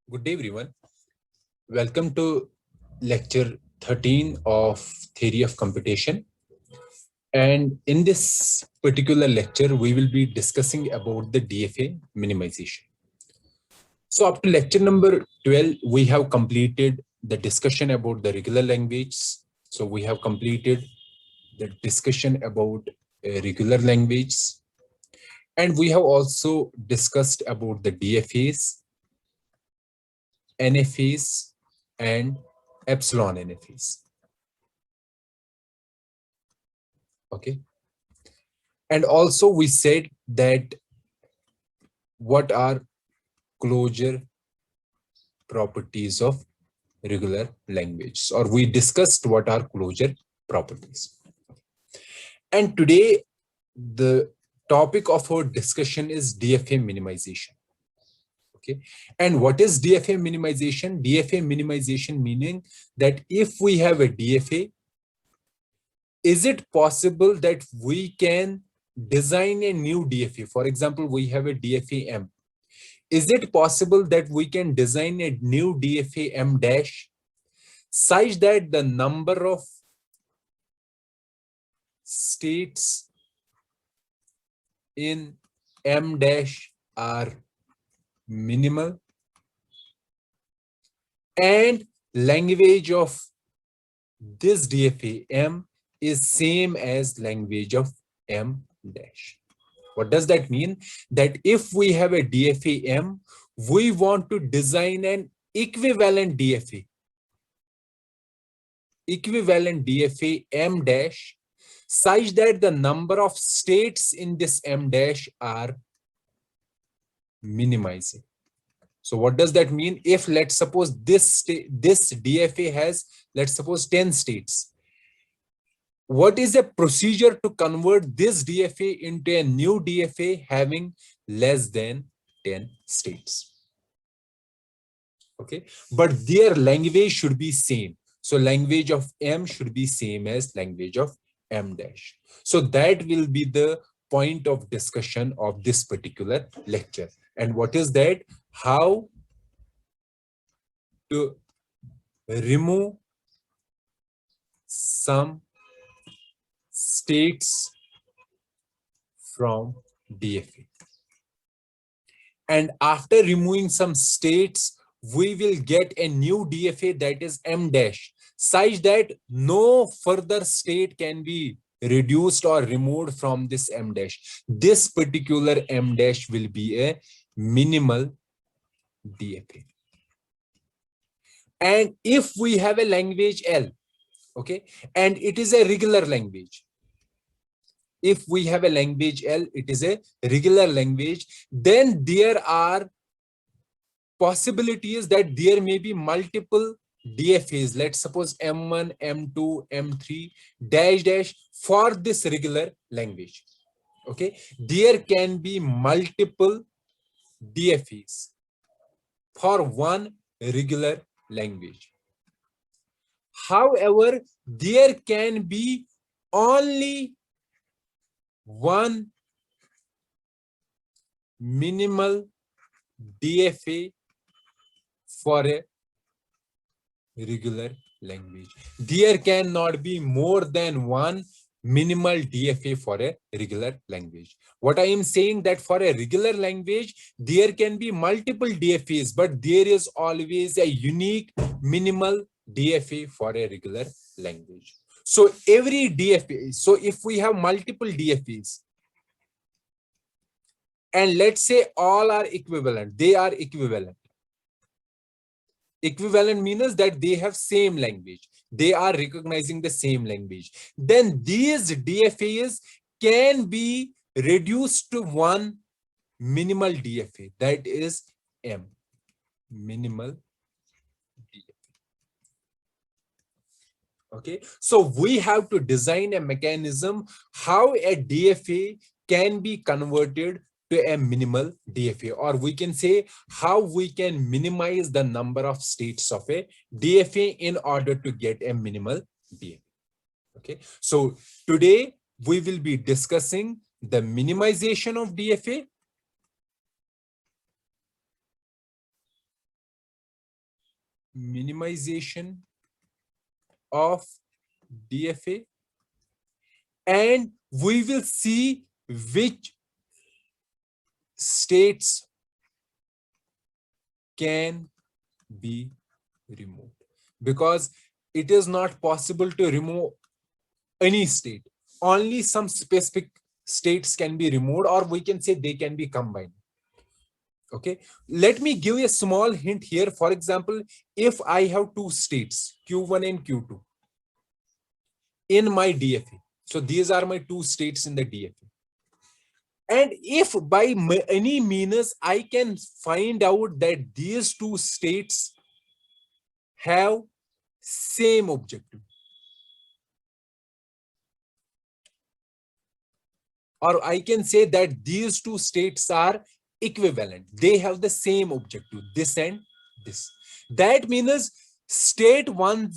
Good day, everyone. Welcome to lecture 13 of Theory of Computation. And in this particular lecture, we will be discussing about the DFA minimization. So up to lecture number 12, we have completed the discussion about the regular language. So we have completed the discussion about regular language. And we have also discussed about the DFAs, NFAs, and epsilon NFAs. Okay. And also we said that what are closure properties of regular language, or we discussed what are closure properties. And today the topic of our discussion is DFA minimization. Okay. And what is DFA minimization? DFA minimization meaning that if we have a DFA, is it possible that we can design a new DFA? For example, we have a DFA M. Is it possible that we can design a new DFA M dash such that the number of states in M dash are minimal and language of this DFA M is same as language of M dash? What does that mean? That if we have a DFA M, we want to design an equivalent DFA M dash such that the number of states in this M dash are minimizing. So what does that mean? If let's suppose this DFA has, let's suppose 10 states. What is a procedure to convert this DFA into a new DFA having less than 10 states? Okay, but their language should be same. So language of M should be same as language of M dash. So that will be the point of discussion of this particular lecture. And what is that? How to remove some states from DFA. And after removing some states, we will get a new DFA that is M dash, such that no further state can be reduced or removed from this M dash. This particular M dash will be a minimal DFA. And if we have a language L, okay, and it is a regular language. If we have a language L, it is a regular language, then there are possibilities that there may be multiple DFAs. Let's suppose M1, M2, M3, dash dash for this regular language. Okay, there can be multiple DFAs for one regular language. However, there can be only one minimal DFA for a regular language. There cannot be more than one minimal DFA for a regular language. What I am saying that for a regular language, there can be multiple DFAs, but there is always a unique minimal DFA for a regular language. So every DFA, so if we have multiple DFAs, and let's say all are equivalent, they are equivalent. Equivalent means that they have same language. They are recognizing the same language. Then these DFAs can be reduced to one minimal DFA, that is M, minimal DFA. Okay, so we have to design a mechanism how a DFA can be converted to a minimal DFA, or we can say how we can minimize the number of states of a DFA in order to get a minimal DFA. Okay, so today we will be discussing the minimization of DFA minimization of DFA, and we will see which states can be removed, because it is not possible to remove any state. Only some specific states can be removed, or we can say they can be combined. Okay, let me give you a small hint here. For example, if I have two states, Q1 and Q2, in my DFA, so these are my two states in the DFA. And if by any means I can find out that these two states have same objective, or I can say that these two states are equivalent, they have the same objective, this and this. That means state 1,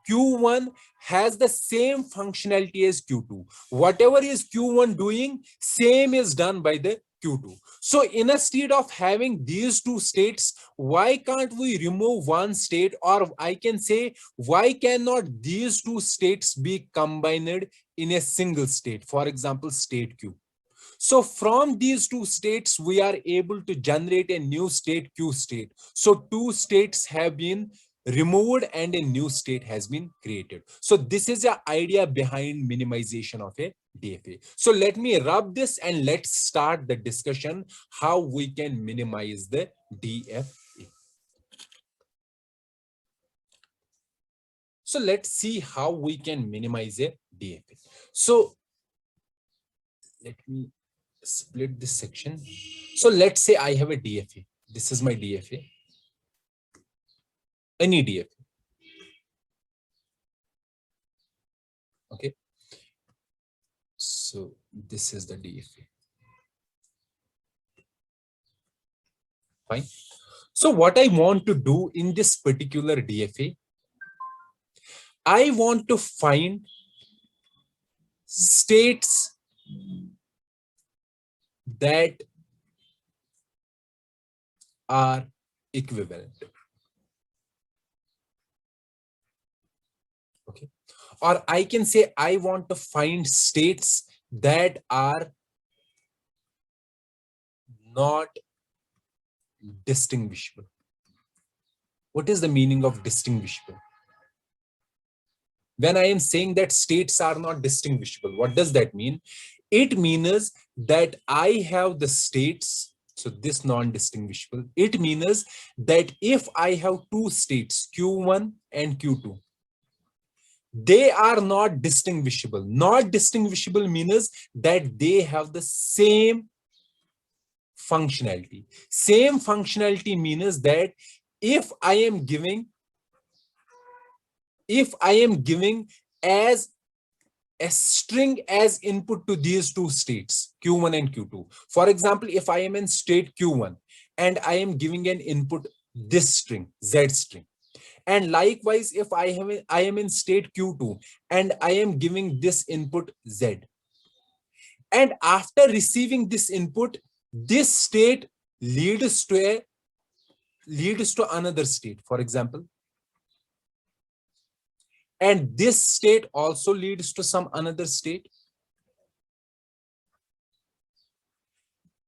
Q1 has the same functionality as Q2. Whatever is Q1 doing, same is done by the Q2. So instead of having these two states, why can't we remove one state? Or I can say, why cannot these two states be combined in a single state? For example, state Q. So from these two states, we are able to generate a new state, Q state. So two states have been removed and a new state has been created. So this is the idea behind minimization of a DFA. So let me rub this and let's start the discussion how we can minimize the DFA. So let's see how we can minimize a DFA. So let me split this section. So let's say I have a DFA. This is my DFA. Any DFA. Okay. So this is the DFA. Fine. So what I want to do in this particular DFA, I want to find states that are equivalent. Okay. Or I can say I want to find states that are not distinguishable. What is the meaning of distinguishable? When I am saying that states are not distinguishable, what does that mean? It means that I have the states, so this non-distinguishable, it means that if I have two states, Q1 and Q2, they are not distinguishable. Not distinguishable means that they have the same functionality. Same functionality means that if I am giving as a string as input to these two states, Q1 and Q2. For example, if I am in state Q1 and I am giving an input this string, Z string. And likewise, if I am in state Q2 and I am giving this input Z. And after receiving this input, this state leads to another state, for example. And this state also leads to some another state.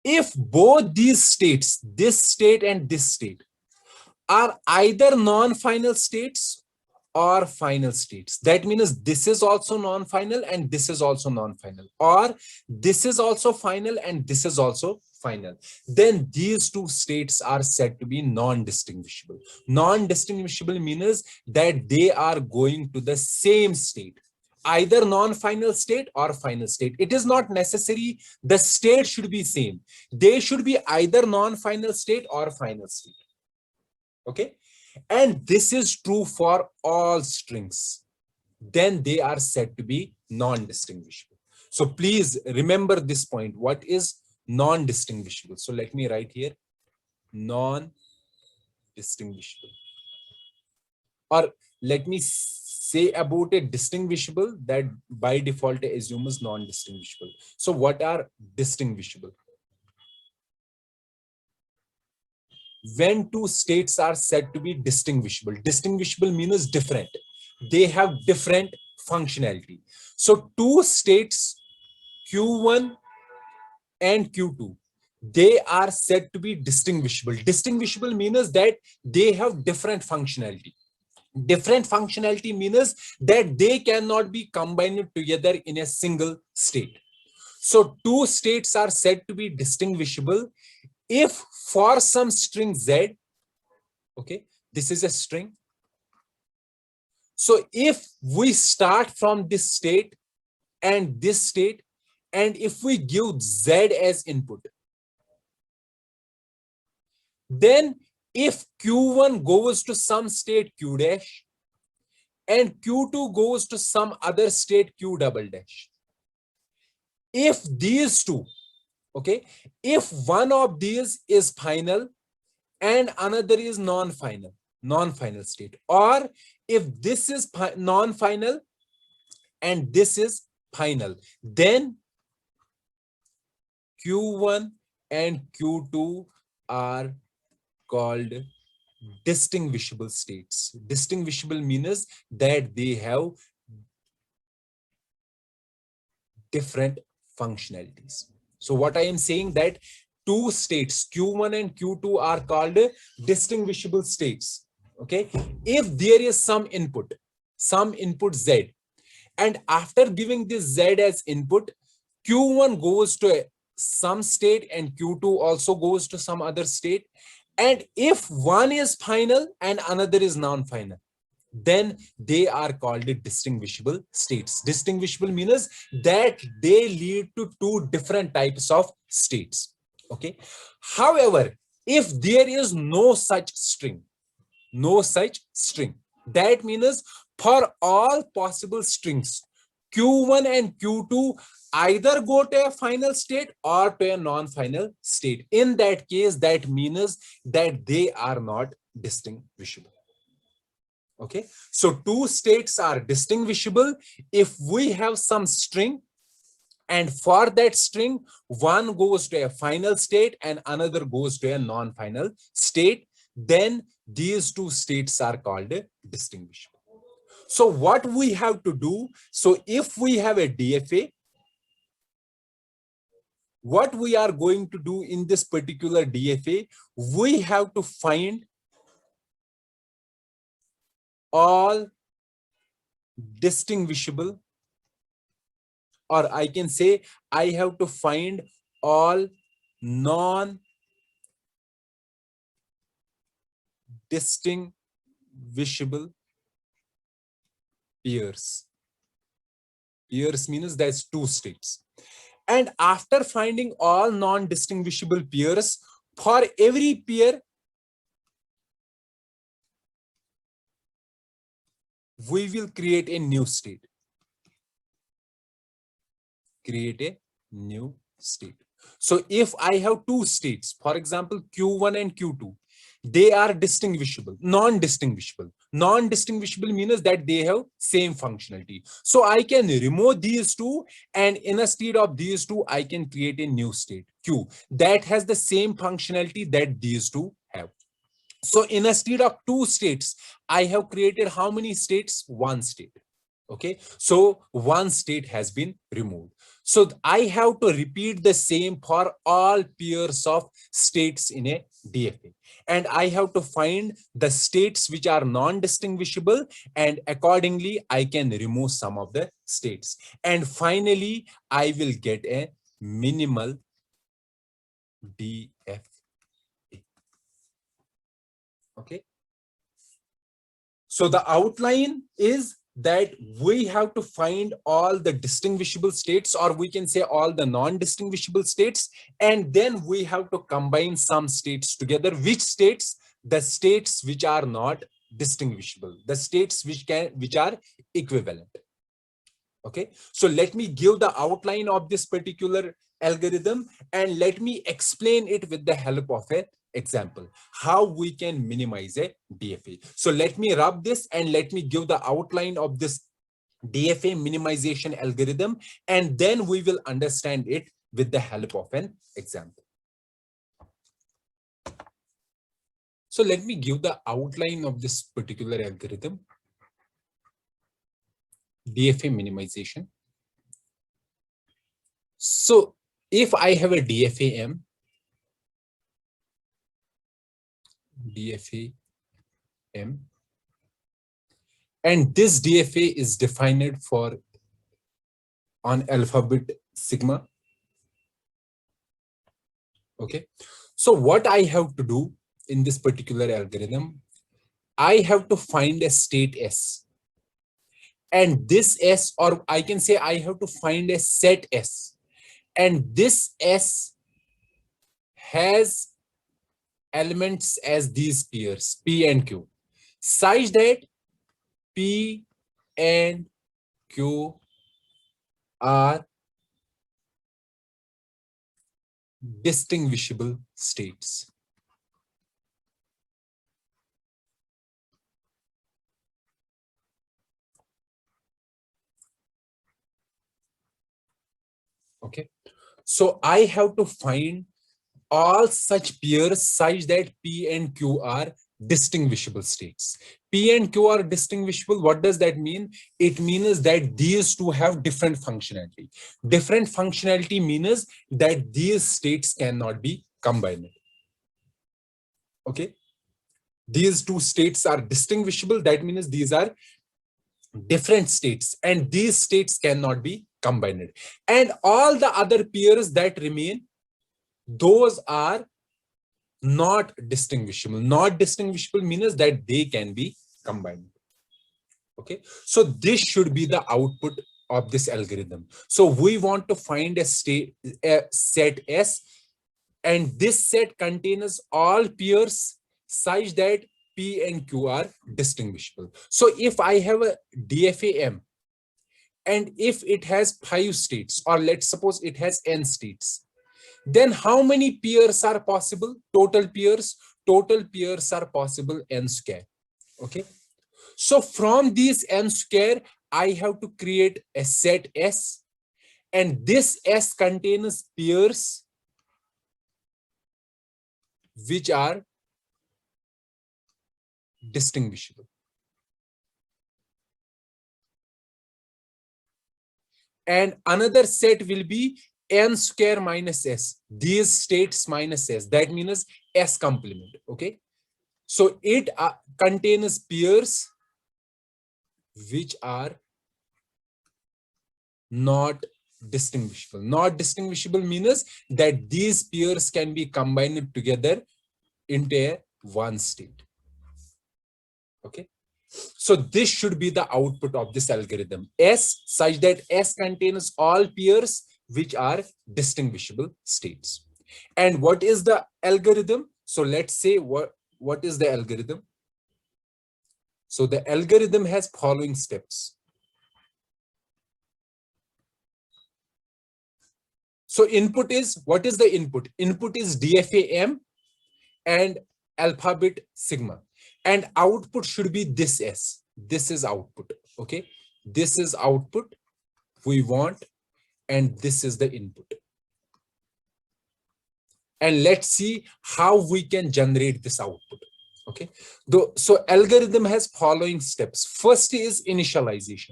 If both these states, this state and this state, are either non-final states or final states, that means this is also non-final and this is also non-final, or this is also final and this is also final, then these two states are said to be non-distinguishable. Non-distinguishable means that they are going to the same state, either non-final state or final state. It is not necessary the state should be same. They should be either non-final state or final state. Okay, and this is true for all strings. Then they are said to be non-distinguishable. So please remember this point. What is non-distinguishable? So let me write here non-distinguishable. Or let me say about a distinguishable, that by default assumes non-distinguishable. So what are distinguishable? when two states are said to be distinguishable. Distinguishable means different. They have different functionality. So two states, Q1 and Q2, they are said to be distinguishable. Distinguishable means that they have different functionality. Different functionality means that they cannot be combined together in a single state. So two states are said to be distinguishable if for some string z, okay, this is a string. So if we start from this state and this state, and if we give z as input, then if Q1 goes to some state Q dash and Q2 goes to some other state Q double dash, if these two, okay, if one of these is final and another is non-final state, or if this is non-final and this is final, then Q1 and Q2 are called distinguishable states. Distinguishable means that they have different functionalities. So what I am saying that two states, Q1 and Q2, are called distinguishable states. Okay. If there is some input Z, and after giving this Z as input, Q1 goes to some state and Q2 also goes to some other state. And if one is final and another is non-final, then they are called distinguishable states. Distinguishable means that they lead to two different types of states. Okay. However, if there is no such string, that means for all possible strings, Q1 and Q2 either go to a final state or to a non-final state. In that case, that means that they are not distinguishable. Okay, so two states are distinguishable if we have some string, and for that string, one goes to a final state and another goes to a non-final state, then these two states are called distinguishable. So what we have to do, so if we have a DFA, what we are going to do in this particular DFA, we have to find all distinguishable, or I can say I have to find all non-distinguishable pairs. Pairs means that's two states. And after finding all non-distinguishable pairs, for every pair, we will create a new state. Create a new state. So if I have two states, for example, Q1 and Q2, they are distinguishable, non-distinguishable. Non-distinguishable means that they have same functionality. So I can remove these two, and instead of these two, I can create a new state, Q, that has the same functionality that these two have. So instead of two states, I have created how many states? One state. Okay, so one state has been removed. So I have to repeat the same for all pairs of states in a DFA. And I have to find the states which are non-distinguishable, and accordingly, I can remove some of the states. And finally, I will get a minimal DFA. Okay. So the outline is that we have to find all the distinguishable states, or we can say all the non-distinguishable states, and then we have to combine some states together. Which states? The states which are not distinguishable, the states which are equivalent. Okay, so let me give the outline of this particular algorithm, and let me explain it with the help of an example, how we can minimize a DFA. So let me rub this and let me give the outline of this DFA minimization algorithm, and then we will understand it with the help of an example. So let me give the outline of this particular algorithm. DFA minimization. So if I have a DFA M, and this DFA is defined for on alphabet sigma. Okay. So what I have to do in this particular algorithm, I have to find a state S. And this S, or I can say I have to find a set S. And this S has elements as these pairs, P and Q, such that P and Q are distinguishable states. Okay. So I have to find all such pairs such that P and Q are distinguishable states. P and Q are distinguishable. What does that mean? It means that these two have different functionality. Different functionality means that these states cannot be combined. Okay. These two states are distinguishable. That means these are different states, and these states cannot be combined. And all the other pairs that remain, those are not distinguishable. Not distinguishable means that they can be combined. Okay, so this should be the output of this algorithm. So we want to find a set S, and this set contains all pairs such that P and Q are distinguishable. So if I have a DFA M, and if it has 5 states, or let's suppose it has n states, then how many pairs are possible? Total pairs are possible n square. Okay, so from these n square, I have to create a set S, and this S contains pairs which are distinguishable. And another set will be n square minus S, these states minus S, that means S complement. Okay, so it contains pairs which are not distinguishable. Not distinguishable means that these pairs can be combined together into a one state. Okay, so this should be the output of this algorithm, S, such that S contains all pairs which are distinguishable states. And what is the algorithm? So let's say what is the algorithm? So the algorithm has following steps. So input is, what is the input? Input is DFA M and alphabet sigma. And output should be this S. This is output. Okay, this is output we want, and this is the input. And let's see how we can generate this output. Okay, so algorithm has following steps. First is initialization.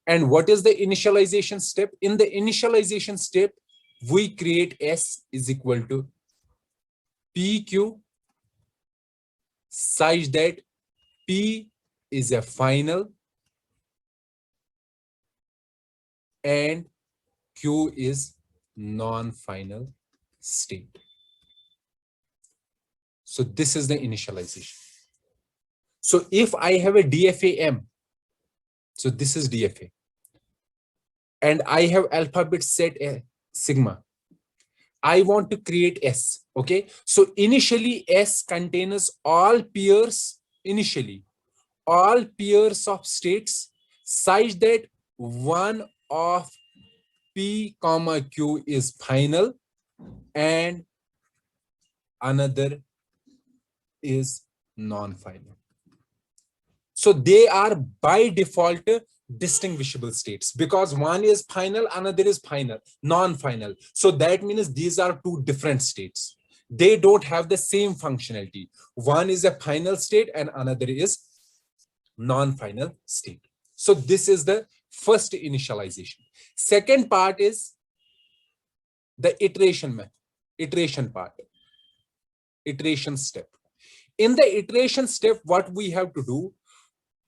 And what is the initialization step? In the initialization step, we create S is equal to PQ such that P is a final and Q is non-final state. So this is the initialization. So if I have a DFA M, so this is DFA, and I have alphabet set sigma, I want to create S. Okay, so initially S contains all pairs, initially all pairs of states such that one of P comma Q is final and another is non-final. So they are by default distinguishable states, because one is final, another is final, non-final. So that means these are two different states. They don't have the same functionality. One is a final state and another is non-final state. So this is the first initialization. Second part is the iteration part, iteration step. In the iteration step, what we have to do,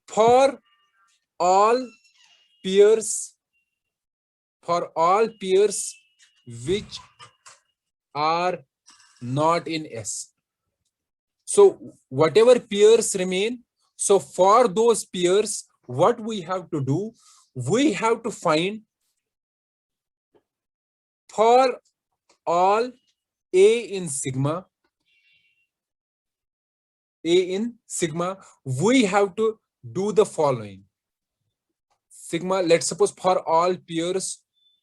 for all pairs, which are not in S. So whatever pairs remain, so for those pairs, what we have to do, we have to find for all A in sigma, we have to do the following. Sigma, let's suppose for all pairs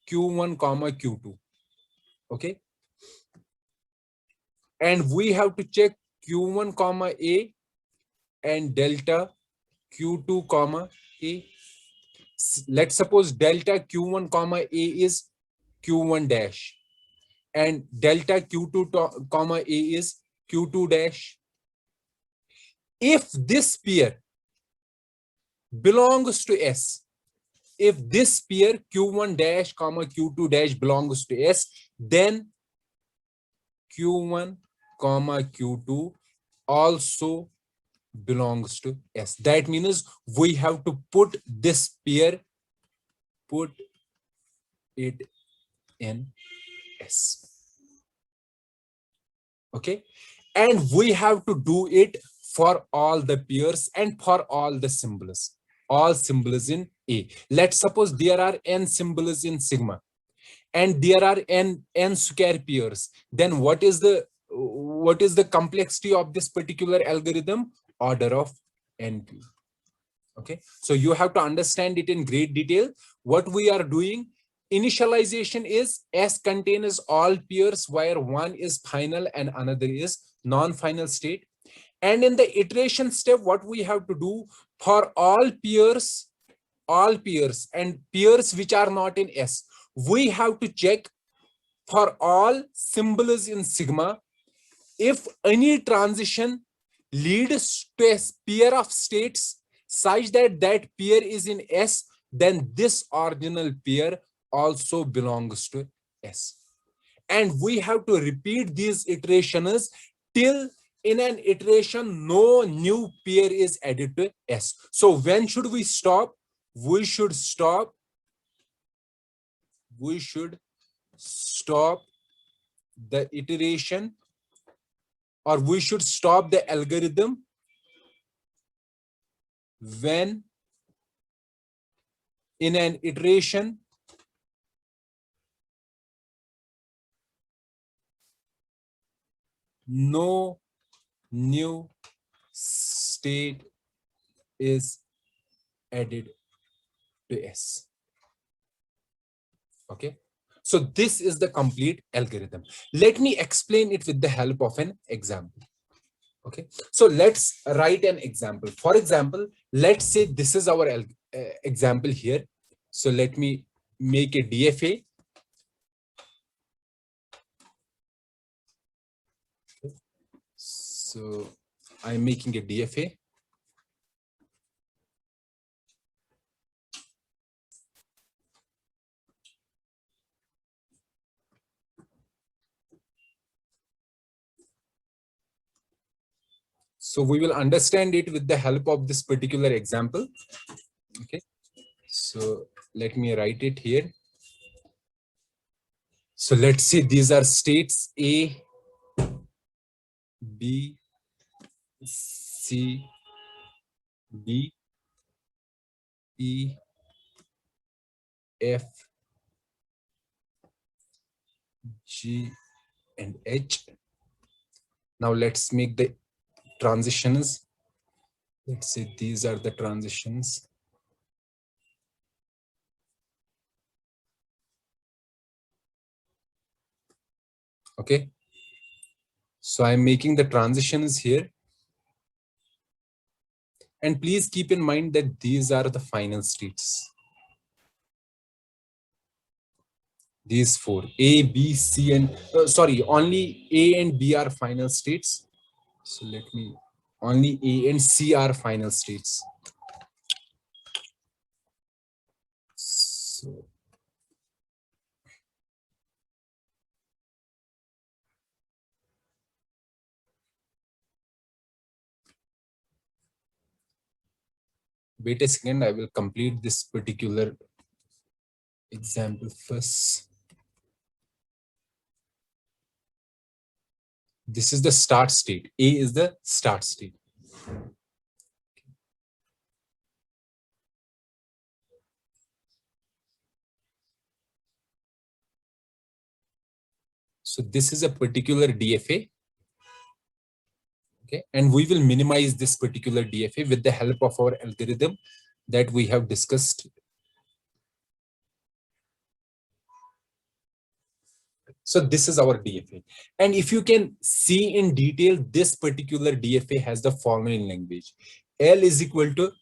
Q1 comma Q2. Okay. And we have to check Q1 comma A and delta Q2 comma A. Let's suppose delta Q1 comma A is Q1 dash and delta Q2 comma A is Q2 dash. If this pair belongs to S, if this pair Q1 dash comma Q2 dash belongs to S, then Q1 comma Q2 also belongs to S. That means we have to put this pair, put it in S. Okay. And we have to do it for all the pairs and for all the symbols. All symbols in A. Let's suppose there are n symbols in sigma and there are n square pairs. Then what is the complexity of this particular algorithm? Order of NP. Okay, so you have to understand it in great detail. What we are doing, initialization is S contains all pairs where one is final and another is non-final state. And in the iteration step, what we have to do, for all pairs and pairs which are not in S, we have to check for all symbols in sigma, if any transition leads to a pair of states such that that pair is in S, then this original pair also belongs to S. And we have to repeat these iterations till in an iteration no new pair is added to S. So when should we stop? We should stop the iteration, or we should stop the algorithm when in an iteration no new state is added to S. Okay, so this is the complete algorithm. Let me explain it with the help of an example. Okay, so let's write an example. For example, let's say this is our example here. So let me make a DFA. So I'm making a DFA. So we will understand it with the help of this particular example. Okay, so let me write it here. So let's say these are states A, B, C, D, E, F, G, and H. Now let's make the transitions. Let's say these are the transitions. Okay, so I'm making the transitions here. And please keep in mind that these are the final states. These four, A, B, C, and sorry, only A and B are final states. So let me, only A and C are final states. So wait a second, I will complete this particular example first. This is the start state. A is the start state. So this is a particular DFA. Okay, and we will minimize this particular DFA with the help of our algorithm that we have discussed. So this is our DFA. And if you can see in detail, this particular DFA has the following language. L is equal to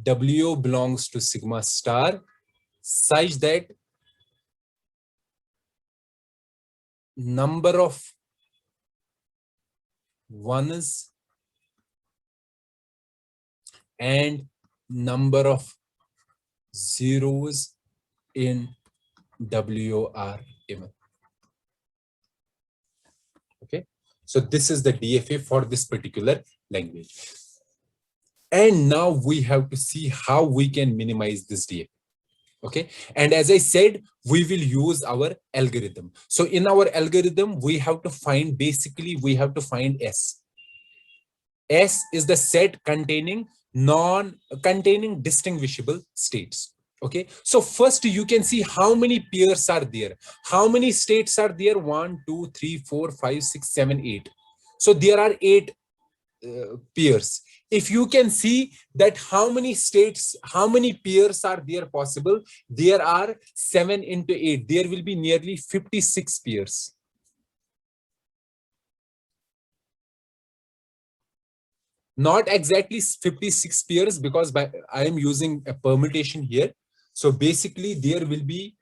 W belongs to sigma star such that number of ones and number of zeros in W are given. Okay, so this is the DFA for this particular language. And now we have to see how we can minimize this DFA. Okay, and as I said, we will use our algorithm. So in our algorithm, we have to find, basically we have to find S. S is the set containing distinguishable states. Okay, so first you can see how many pairs are there. How many states are there? 1, 2, 3, 4, 5, 6, 7, 8. So there are 8 pairs. If you can see that how many states, how many pairs are there possible, there are 7 into 8. There will be nearly 56 pairs. Not exactly 56 pairs because I am using a permutation here. So basically there will be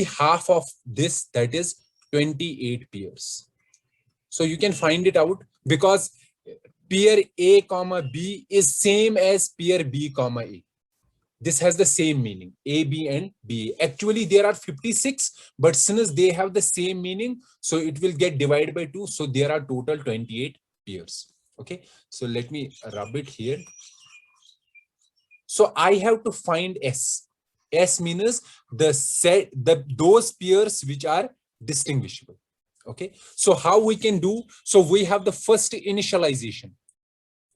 half of this, that is 28 pairs. So you can find it out because pair A comma B is same as pair B comma A. This has the same meaning, A, B, and B. Actually, there are 56, but since they have the same meaning, so it will get divided by 2. So there are total 28 pairs. Okay, so let me rub it here. So I have to find S. S means those pairs which are distinguishable. Okay, so how we can do? So we have the first initialization.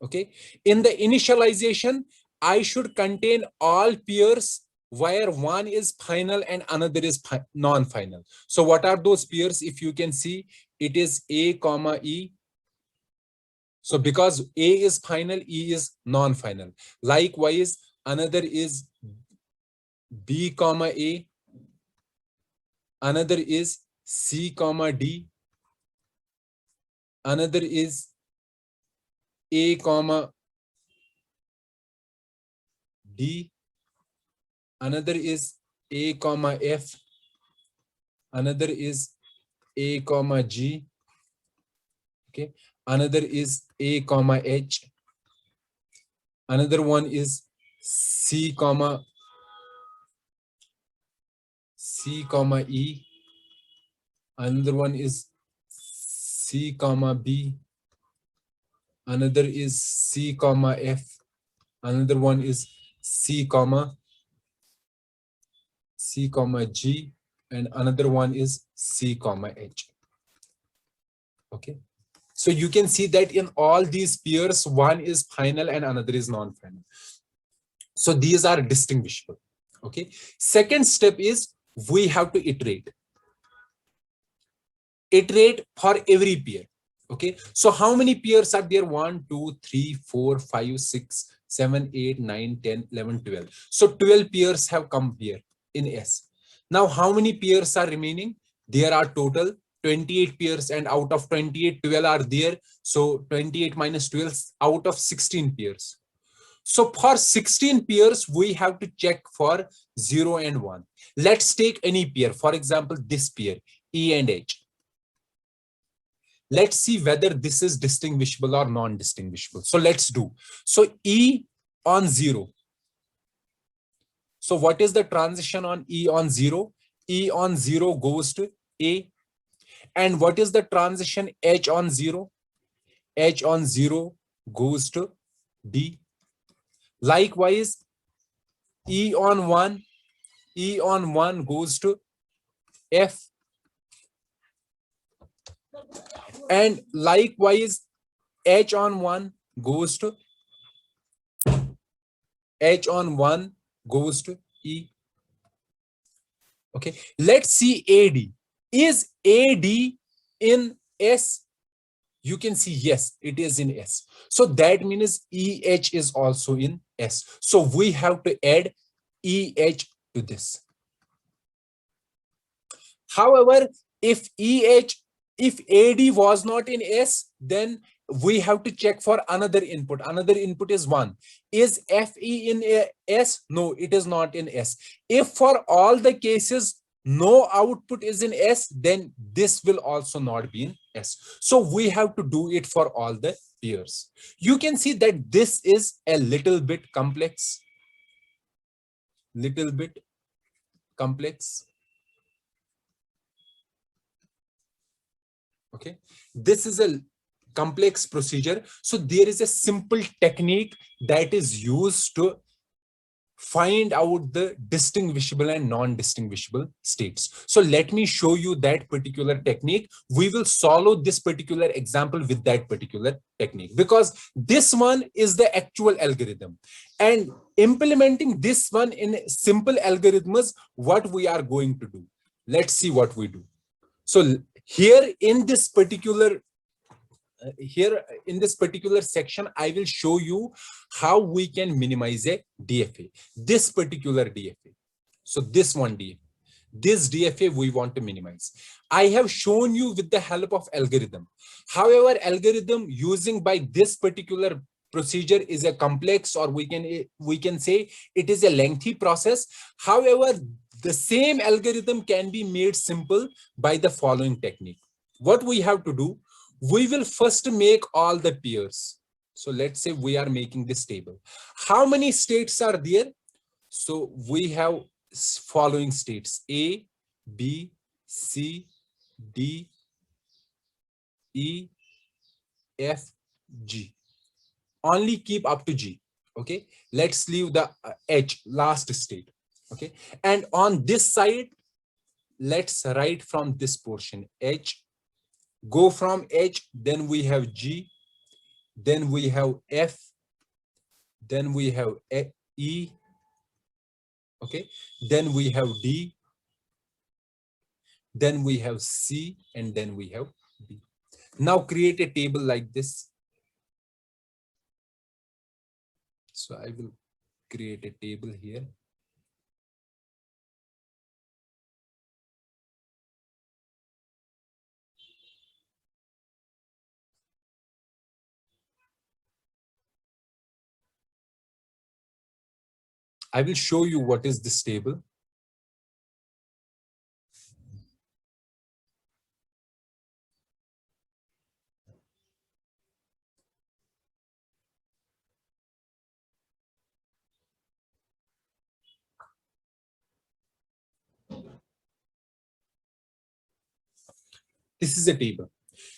Okay, in the initialization, I should contain all pairs where one is final and another is non-final. So what are those pairs? If you can see, it is A comma E. So because A is final, E is non-final. Likewise, another is B comma A. Another is C comma D. Another is A comma D. Another is A comma F. Another is A comma G. Okay. Another is A comma H. Another one is C comma E. Another one is C comma B. Another is C comma F. Another one is C comma G, and another one is C comma H. Okay, so you can see that in all these pairs, one is final and another is non-final. So these are distinguishable. Okay, second step is we have to iterate for every pair. Okay, so how many pairs are there? 1, 2, 3, 4, 5, 6, 7, 8, 9, 10, 11, 12. So 12 pairs have come here in S. Now how many pairs are remaining? There are total 28 pairs, and out of 28, 12 are there. So 28 minus 12 out of 16 pairs. So for 16 pairs, we have to check for 0 and 1. Let's take any pair. For example, this pair, E and H. Let's see whether this is distinguishable or non-distinguishable. So let's do. So E on 0. So what is the transition on E on 0? E on 0 goes to A. And what is the transition H on 0? H on 0 goes to D. Likewise, E on 1, E on 1 goes to F. And likewise, H on 1 goes to E. Okay, let's see AD. Is AD in S? You can see yes, it is in S. So that means EH is also in S. So we have to add EH to this. However, if AD was not in S, then we have to check for another input. Another input is 1. Is FE in S? No, it is not in S. If for all the cases no output is in S, then this will also not be in S. So we have to do it for all the pairs. You can see that this is a little bit complex. Okay, this is a complex procedure. So there is a simple technique that is used to find out the distinguishable and non-distinguishable states. So let me show you that particular technique. We will solve this particular example with that particular technique, because this one is the actual algorithm, and implementing this one in simple algorithms, what we are going to do. Let's see what we do. So here in this particular section, I will show you how we can minimize a DFA, this particular DFA. So this one DFA, this DFA we want to minimize. I have shown you with the help of algorithm. However, algorithm using by this particular procedure is a complex, or we can say it is a lengthy process. However, the same algorithm can be made simple by the following technique. What we have to do, we will first make all the pairs. So let's say we are making this table. How many states are there? So we have following states: A, B, C, D, E, F, G. Only keep up to G. Okay, let's leave the H, last state. Okay, and on this side, let's write from this portion H. Go from H, then we have G, then we have F, then we have E, okay, then we have D, then we have C, and then we have B. Now create a table like this. So I will create a table here. I will show you what is this table. This is a table.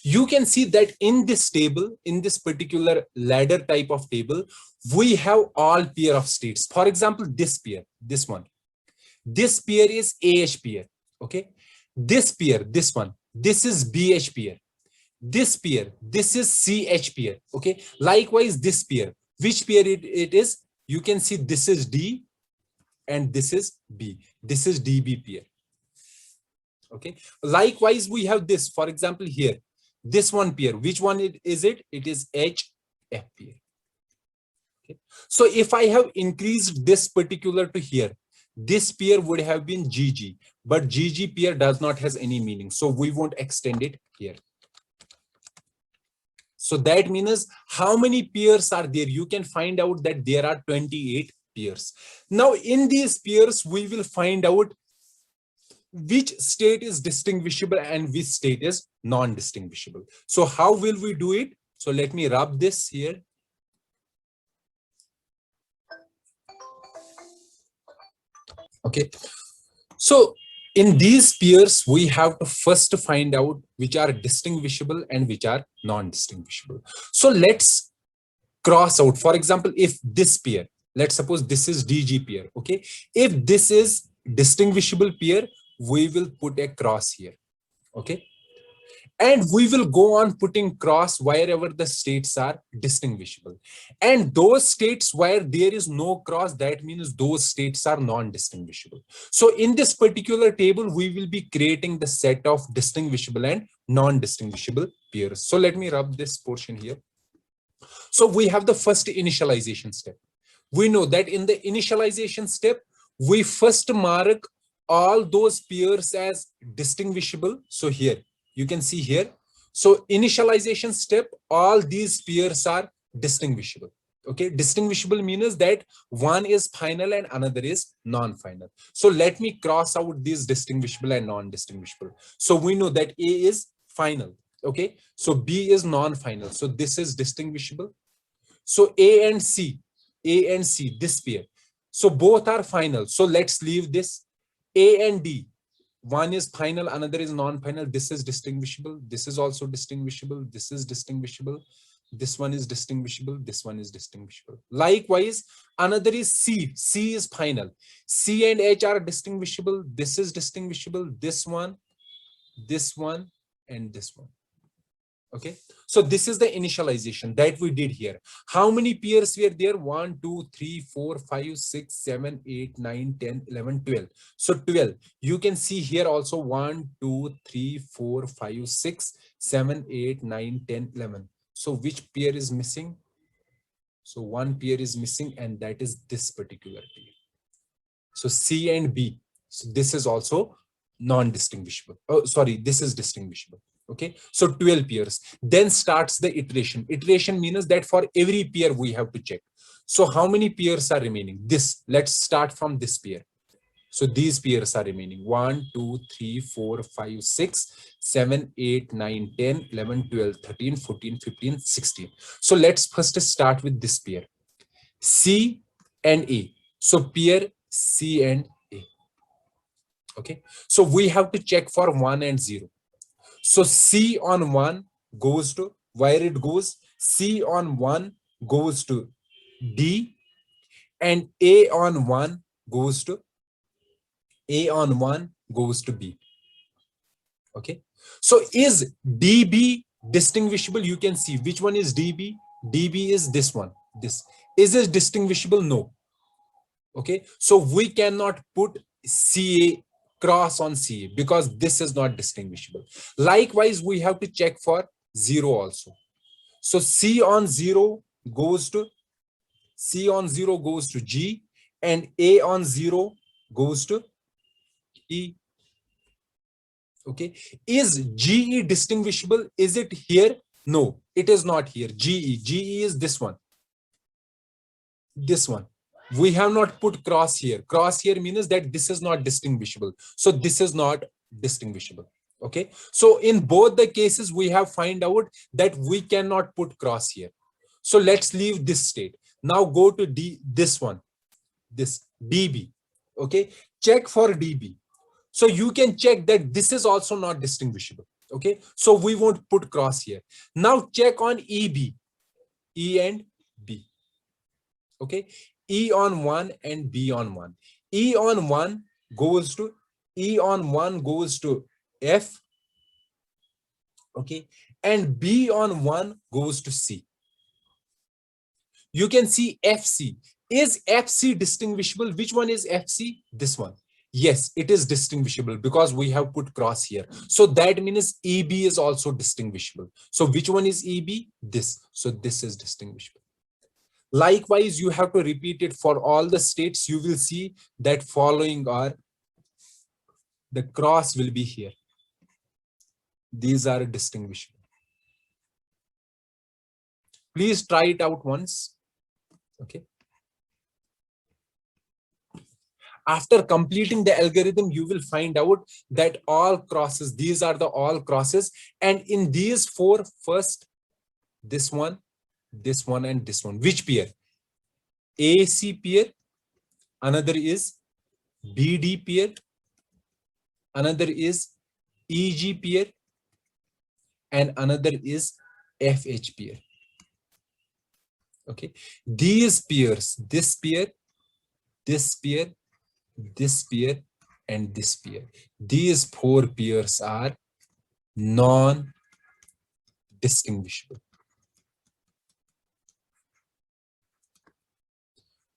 You can see that in this table, in this particular ladder type of table, we have all pair of states. For example, this pair, this one. This pair is AH pair. Okay. This pair, this one, this is BH pair. This pair, this is CH pair. Okay. Likewise, this pair, which pair it is? You can see this is D and this is B. This is DB pair. Okay. Likewise, we have this, for example, here, this one pair. Which one is it? It is HF pair. Okay. So if I have increased this particular to here, this pair would have been GG, but GG pair does not has any meaning. So we won't extend it here. So that means how many pairs are there? You can find out that there are 28 pairs. Now in these pairs, we will find out which state is distinguishable and which state is non-distinguishable. So how will we do it? So let me rub this here. Okay. So in these pairs, we have to first find out which are distinguishable and which are non-distinguishable. So let's cross out. For example, if this pair, let's suppose this is DG pair. Okay. If this is distinguishable pair, we will put a cross here. Okay. And we will go on putting cross wherever the states are distinguishable. And those states where there is no cross, that means those states are non-distinguishable. So in this particular table, we will be creating the set of distinguishable and non-distinguishable pairs. So let me rub this portion here. So we have the first initialization step. We know that in the initialization step, we first mark all those pairs as distinguishable. So here, you can see here. So initialization step, all these pairs are distinguishable. Okay, distinguishable means that one is final and another is non-final. So let me cross out these distinguishable and non-distinguishable. So we know that A is final. Okay, so B is non-final. So this is distinguishable. So A and C, this pair. So both are final. So let's leave this. A and D, one is final, another is non-final. This is distinguishable. This is also distinguishable. This is distinguishable. This one is distinguishable. This one is distinguishable. Likewise, another is C. C is final. C and H are distinguishable. This is distinguishable. This one, and this one. Okay, so this is the initialization that we did here. How many pairs were there? 1, 2, 3, 4, 5, 6, 7, 8, 9, 10, 11, 12. So 12. You can see here also 1, 2, 3, 4, 5, 6, 7, 8, 9, 10, 11. So which pair is missing? So one pair is missing, and that is this particular pair. So C and B. So this is also non-distinguishable. Oh, sorry, this is distinguishable. Okay, so 12 pairs. Then starts the iteration. Iteration means that for every pair we have to check. So how many pairs are remaining? This, let's start from this pair. So these pairs are remaining. 1, 2, 3, 4, 5, 6, 7, 8, 9, 10, 11, 12, 13, 14, 15, 16. So let's first start with this pair. C and A. So pair C and A. Okay, so we have to check for 1 and 0. So C on 1 goes to where it goes. C on 1 goes to D, and A on 1 goes to B. Okay. So is DB distinguishable? You can see which one is DB. DB is this one. This is it distinguishable? No. Okay. So we cannot put CA cross on CA because this is not distinguishable. Likewise, we have to check for 0 also. So C on 0 goes to G, and A on 0 goes to E. Okay. Is GE distinguishable? Is it here? No, it is not here. GE is this one. This one. We have not put cross here. Cross here means that this is not distinguishable. So this is not distinguishable. Okay. So in both the cases, we have find out that we cannot put cross here. So let's leave this state. Now go to this one, this DB. Okay. Check for DB. So you can check that this is also not distinguishable. Okay. So we won't put cross here. Now check on EB, E and B. Okay. E on 1 and B on 1. E on 1 goes to F. Okay. And B on 1 goes to C. You can see FC. Is FC distinguishable? Which one is FC? This one. Yes, it is distinguishable because we have put cross here. So that means EB is also distinguishable. So which one is EB? This. So this is distinguishable. Likewise, you have to repeat it for all the states. You will see that following are, the cross will be here. These are distinguishable. Please try it out once. Okay. After completing the algorithm, you will find out that all crosses, these are the all crosses. And in these four, first, this one, and this one. Which pair? AC pair. Another is BD pair. Another is EG pair. And another is FH pair. Okay. These pairs, this pair, this pair, this pair, and this pair. These four pairs are non-distinguishable.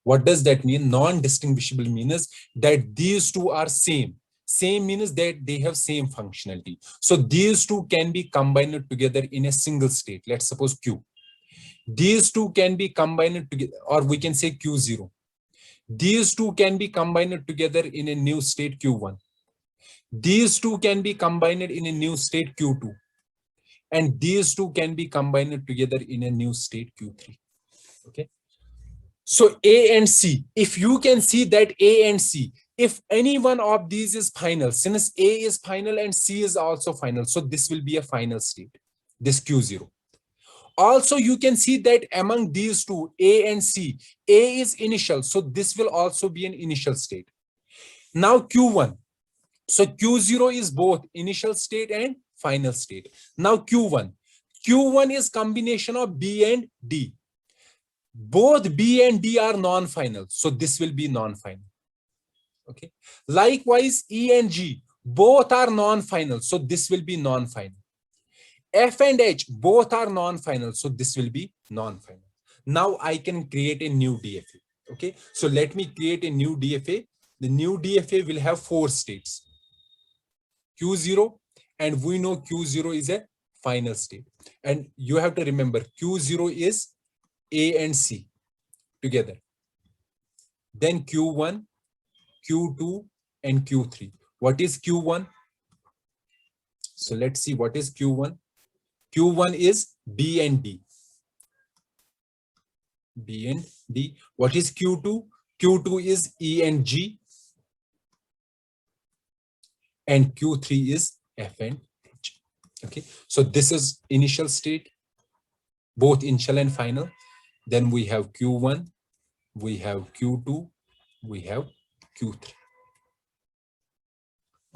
What does that mean? Non-distinguishable means that these two are same. Same means that they have same functionality. So these two can be combined together in a single state. Let's suppose Q. These two can be combined together, or we can say Q0. These two can be combined together in a new state Q1. These two can be combined in a new state Q2. And these two can be combined together in a new state Q3. Okay. So A and C, if you can see that A and C, if any one of these is final, since A is final and C is also final, so this will be a final state, this Q0. Also, you can see that among these two, A and C, A is initial, so this will also be an initial state. Now Q1, so Q0 is both initial state and final state. Now Q1, Q1 is combination of B and D. Both B and D are non-final, so this will be non-final. Okay. Likewise, E and G, both are non-final, so this will be non-final. F and H, both are non-final, so this will be non-final. Now I can create a new DFA. Okay, so let me create a new DFA. The new DFA will have four states. Q0, and we know Q0 is a final state. And you have to remember, Q0 is A and C together. Then Q1, Q2, and Q3. What is Q1? So let's see what is Q1. Q1 is B and D. B and D. What is Q2? Q2 is E and G. And Q3 is F and H. Okay. So this is initial state, both initial and final. Then we have Q1, we have Q2, we have Q3.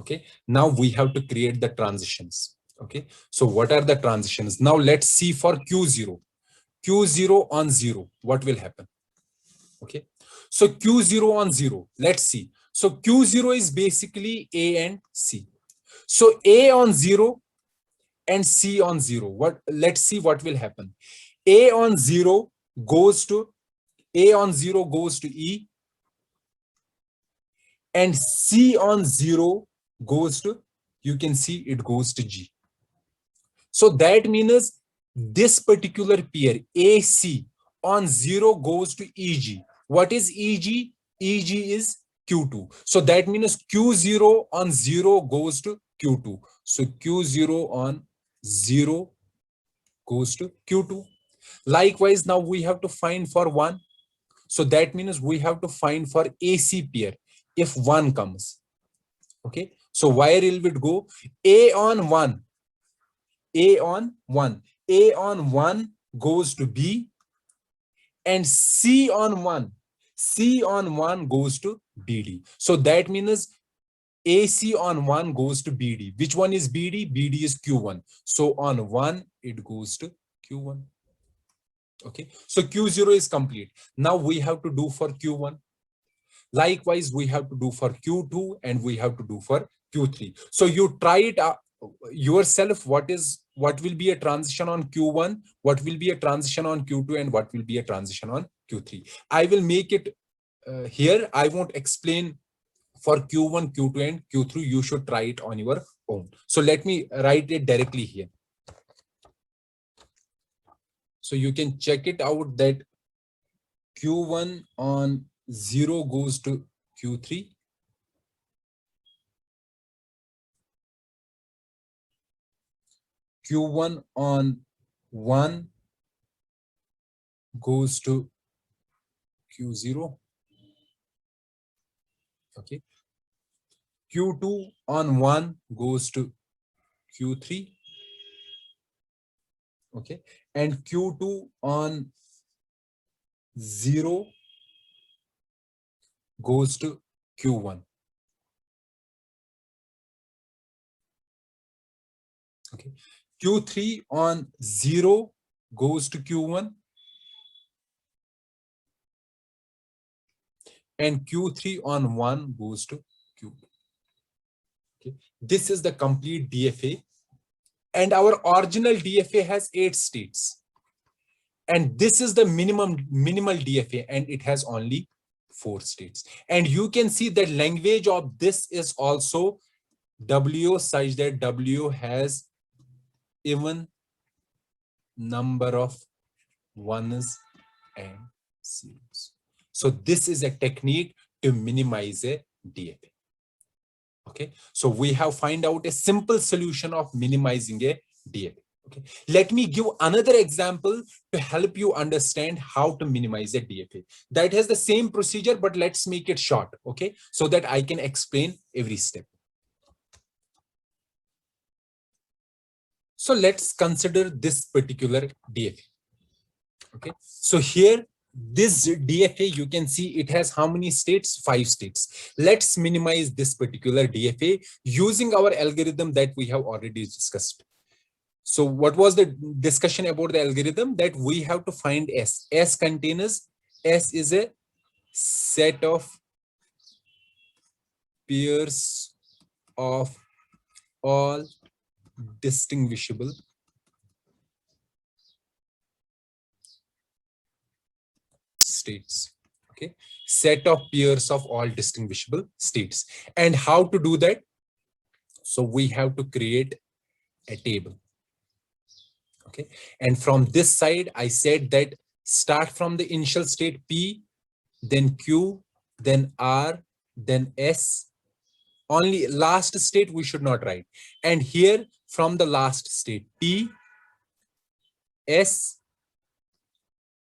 Okay. Now we have to create the transitions. Okay, so what are the transitions? Now let's see for Q0. Q0 on 0, what will happen? Okay, so Q0 on 0, let's see. So Q0 is basically A and C. So A on 0 and C on 0. Let's see what will happen. A on 0 goes to E, and C on 0 goes to, you can see it goes to G. So that means this particular pair AC on 0 goes to EG. What is EG? EG is Q2. So that means Q0 on 0 goes to Q2. So Q0 on 0 goes to Q2. Likewise, now we have to find for 1. So that means we have to find for AC pair if 1 comes. Okay. So where will it go? A on 1. A on 1. A on 1 goes to B, and C on 1. C on 1 goes to BD. So that means AC on 1 goes to BD. Which one is BD? BD is Q1. So on 1, it goes to Q1. Okay. So Q0 is complete. Now we have to do for Q1. Likewise, we have to do for Q2 and we have to do for Q3. So you try it yourself. What will be a transition on Q1, what will be a transition on Q2, and what will be a transition on Q3. I will make it here. I won't explain for Q1, Q2, and Q3. You should try it on your own. So let me write it directly here. So you can check it out that Q1 on 0 goes to Q3. Q1 on 1 goes to Q0. Okay. Q2 on 1 goes to Q3. Okay. And Q2 on 0 goes to Q1. Okay. Q3 on 0 goes to Q1. And Q3 on 1 goes to Q2. Okay. This is the complete DFA. And our original DFA has 8 states. And this is the minimal DFA, and it has only 4 states. And you can see that language of this is also W, such that W has even number of ones and zeros. So this is a technique to minimize a DFA. Okay, so we have find out a simple solution of minimizing a DFA. Okay, let me give another example to help you understand how to minimize a DFA. That has the same procedure, but let's make it short. Okay, so that I can explain every step. So let's consider this particular DFA. Okay, so here this DFA, you can see it has how many states? 5 states. Let's minimize this particular DFA using our algorithm that we have already discussed. So what was the discussion about the algorithm? That we have to find S. S containers. S is a set of pairs of all distinguishable states. Okay, set of pairs of all distinguishable states. And how to do that? So we have to create a table. Okay, and from this side I said that start from the initial state P, then Q, then R, then S. Only last state we should not write. And here from the last state T, S,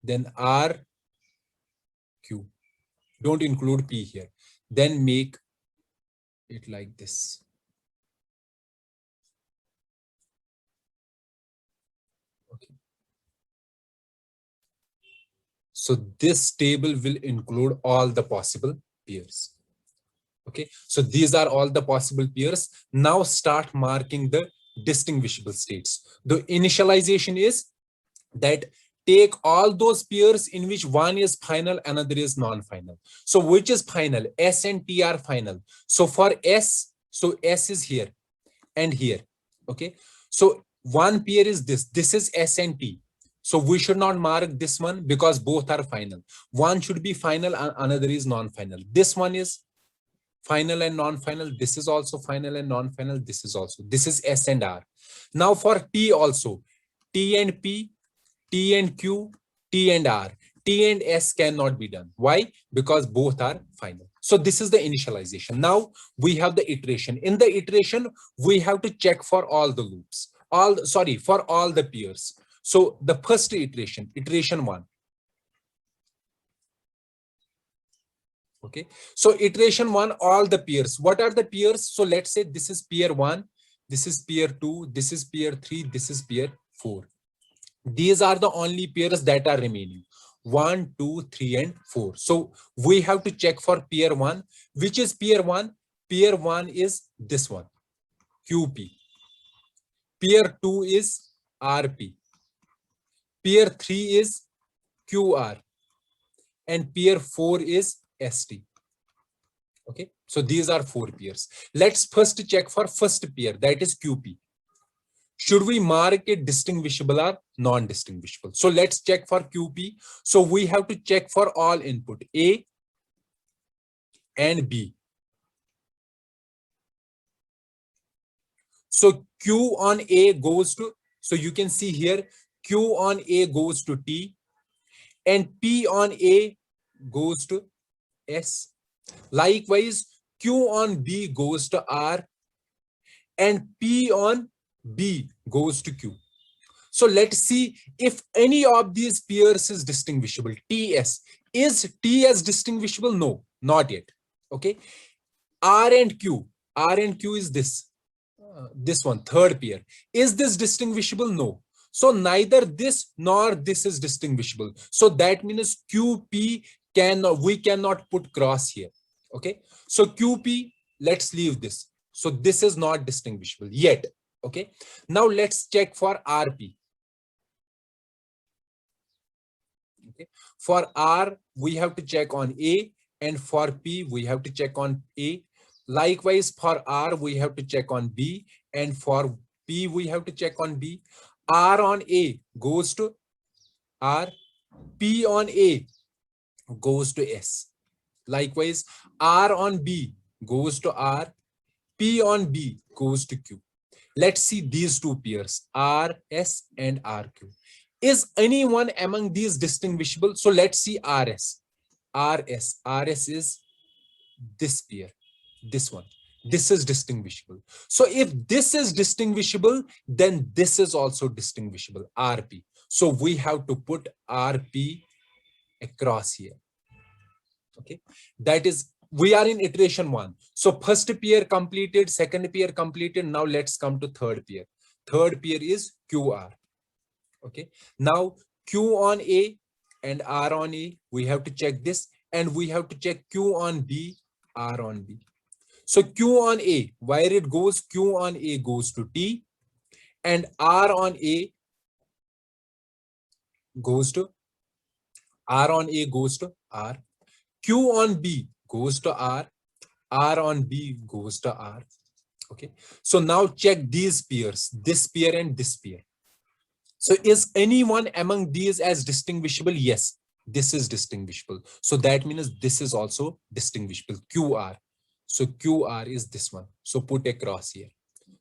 then R, Q. Don't include P here. Then make it like this. Okay. So this table will include all the possible pairs. Okay, so these are all the possible pairs. Now start marking the distinguishable states. The initialization is that take all those pairs in which one is final, another is non-final. So which is final? S and T are final. So for S, so S is here and here. Okay, so one pair is this. This is S and T. So we should not mark this one because both are final. One should be final and another is non-final. This one is final and non-final. This is also final and non-final. This is also. This is S and R. Now for T also, T and P, T and Q, T and R. T and S cannot be done. Why? Because both are final. So this is the initialization. Now we have the iteration. In the iteration, we have to check for all the loops. For all the pairs. So the first iteration, iteration 1. Okay, so iteration 1, all the pairs. What are the pairs? So let's say this is pair 1, this is pair 2, this is pair 3, this is pair 4. These are the only pairs that are remaining. 1, 2, 3, and 4. So we have to check for pair 1. Which is pair 1? Pair 1 is this one, QP. Pair 2 is RP. Pair 3 is QR. And pair 4 is ST. Okay, so these are 4 pairs. Let's first check for first pair, that is QP. Should we mark it distinguishable or non-distinguishable? So let's check for QP. So we have to check for all input A and B. So Q on A goes to, so you can see here, Q on A goes to T, and P on A goes to S. Likewise, Q on B goes to R, and P on B goes to Q. So let's see if any of these pairs is distinguishable. TS. Is TS distinguishable? No, not yet. Okay. R and Q. R and Q is this one, third pair. Is this distinguishable? No. So neither this nor this is distinguishable. So that means QP we cannot put cross here. Okay. So QP, let's leave this. So this is not distinguishable yet. Okay. Now let's check for RP. Okay. For R, we have to check on A, and for P, we have to check on A. Likewise, for R, we have to check on B, and for P, we have to check on B. R on A goes to R, P on A goes to S. Likewise, R on B goes to R, P on B goes to Q. Let's see these two pairs, RS and RQ. Is anyone among these distinguishable? So let's see RS. RS is this pair, this one. This is distinguishable. So if this is distinguishable, then this is also distinguishable, RP. So we have to put RP across here. Okay, that is, we are in iteration 1. So first pair completed, second pair completed. Now let's come to third pair. Third pair is QR. Okay, now Q on A and R on A, we have to check this, and we have to check Q on B, R on B. So Q on A, where it goes, Q on A goes to T, and R on A goes to R on A goes to R. Q on B goes to R. R on B goes to R. Okay. So now check these pairs, this pair and this pair. So is anyone among these as distinguishable? Yes, this is distinguishable. So that means this is also distinguishable, QR. So QR is this one. So put a cross here.